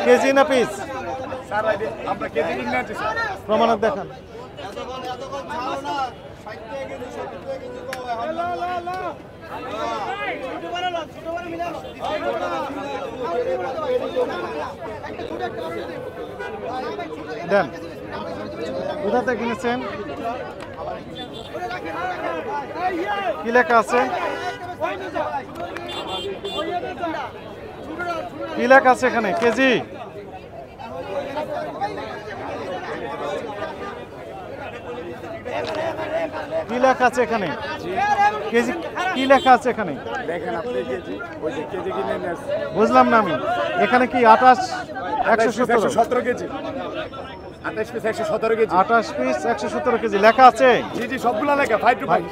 KG না piece? Sir আমরা KG কিনে আনছি স্যার। প্রমাণ দেখান। দেন, কোথা থেকে কিনেছেন? কি লেখা আছে? কি লেখা আছে এখানে? কেজি? কি লেখা আছে এখানে? কেজি কি লেখা আছে এখানে? দেখেন আপনি কেজি, ওই যে কেজি কিনে নিয়ে আসছি। বুঝলাম না আমি। এখানে কি 28 117 117 KG, 28 piece 117 KG. 28 piece 117 KG লেখা আছে? জি জি, সবগুলা লেখা 5 to 5।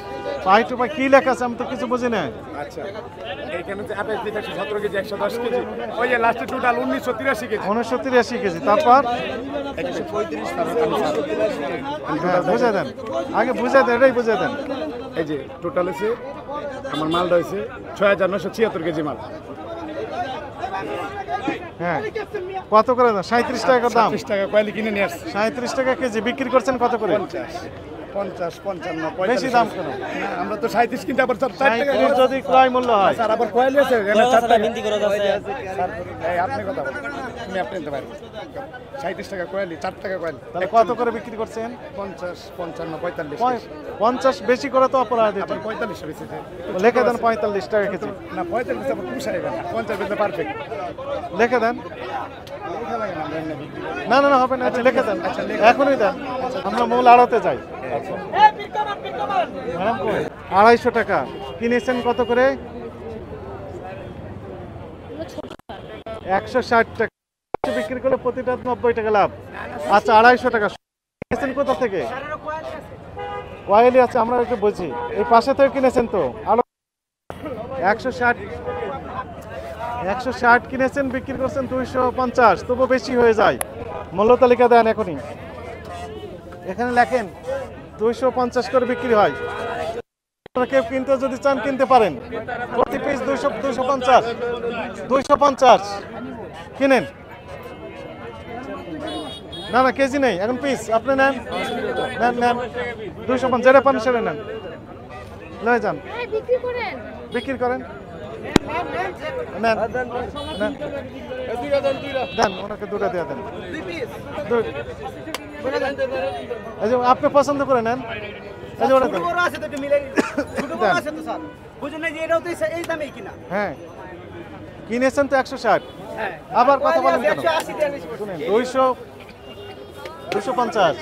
পাই টু পাই কি লেখা আছে? আমি তো কিছু বুঝি না। আচ্ছা, এখানে যে 28 পিস 117 কেজি, 110 কেজি, ওই যে লাস্টে টোটাল 1983 কেজি। 1983 কেজি। তারপর 135। হ্যাঁ, বুঝে দেন, আগে বুঝে দেন, এটাই বুঝে দেন। এই যে টোটাল হচ্ছে আমার মালটা হচ্ছে 6976 কেজি মাল। হ্যাঁ, কত করে দাম? 37 টাকা দাম। 30 টাকা কয়েলি কিনে নিয়ে আসছি। 37 টাকা কেজি বিক্রি করছেন কত করে? 50, 55, 45। বেশি দাম কেন? না, আমরা তো 37 কিনতে আবার 4 টাকা 37 যদি ক্রয় মূল্য হয়। স্যার আবার কয়েলি আছে এখানে 4 টাকা বিনতি করে যাচ্ছে। স্যার এই আপনি কথা বলেন, আপনি নিতে পারেন। 37 টাকা কয়েলি, 4 টাকা কয়েলি। তাহলে কত করে বিক্রি করছেন? 50, 55, 45। 50 বেশি করে তো অপরাধ। এটা আবার 45 বেশিতে লিখে দেন 45 টাকা কেজি। না, 45 আবার পুষাই না, 50 বেশি পারফেক্ট। লিখে দেন। না না না, হবে না, এটা লিখে দেন, এখনই দেন। আমরা মূল আড়তে যাই। ম্যাডাম কই? 250 টাকা কিনেছেন কত করে? 160 টাকা বিক্রি করলে প্রতিটা 90 টাকা লাভ। আচ্ছা, 250 টাকা কিনেছেন কোথা থেকে? ওয়াইলি আছে, আমরা একটু বুঝি। এই পাশে থেকে কিনেছেন তো? আরো 160 কিনেছেন, বিক্রি করছেন 250, তবু বেশি হয়ে যায়। মূল্য তালিকা দেন এখনই, এখানে লেখেন 250 করে বিক্রি হয়। কেউ কিনতে যদি চান কিনতে পারেন। প্রতি পিস 250 কিনেন। না না, কেজি নেই এখন, পিস আপনি নেন, নেন নেন 250, যেটা পান সেটা নেন, লয়ে যান, বিক্রি করেন, নেন নেন, দেন ওনাকে দুটো দিয়ে দেন। এই যে আপনি পছন্দ করে নেন, এই যে ওটা দেন। হ্যাঁ, কিনেছেন তো 160, আবার কথা বলেন কেন? শুনেন, 250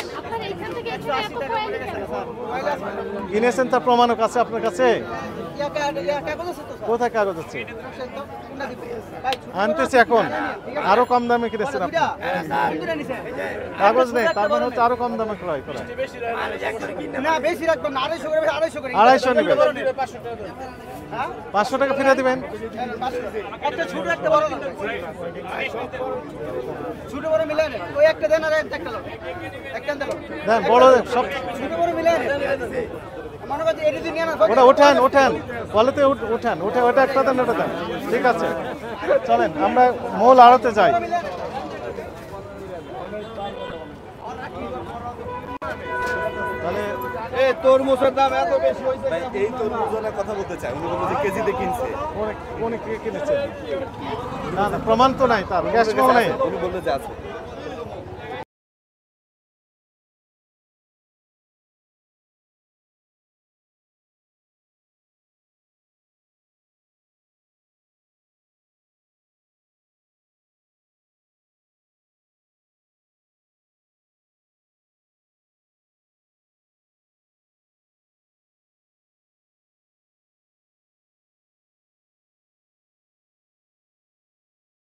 কিনেছেন, তার প্রমাণক আছে আপনার কাছে? কোথায় কাগজ আছে? আনতেছি এখন, আরো কম দামে কিনেছেন আপনি। কাগজ নেই, তার মানে হচ্ছে আরো কম দামে ক্রয় করা। 250 নেবেন, 500 টাকা ফিরে দিবেন। দেন বড় সব, ওটা ওঠান ওঠান, বলেতে উঠান, উঠে ওটা একটা দেন, ওটা দেন। ঠিক আছে, চলেন আমরা মূল আড়তে যাই। তাহলে এই তরমুজের দাম এত বেশি হইছে, এই তরমুজের কথা বলতে চাই, উনি বলতে কেজিতে কিনছে। কোন কিনেছেন? না না, প্রমাণ তো নাই, তার ক্যাশ নাই। উনি বলতে যে আছে।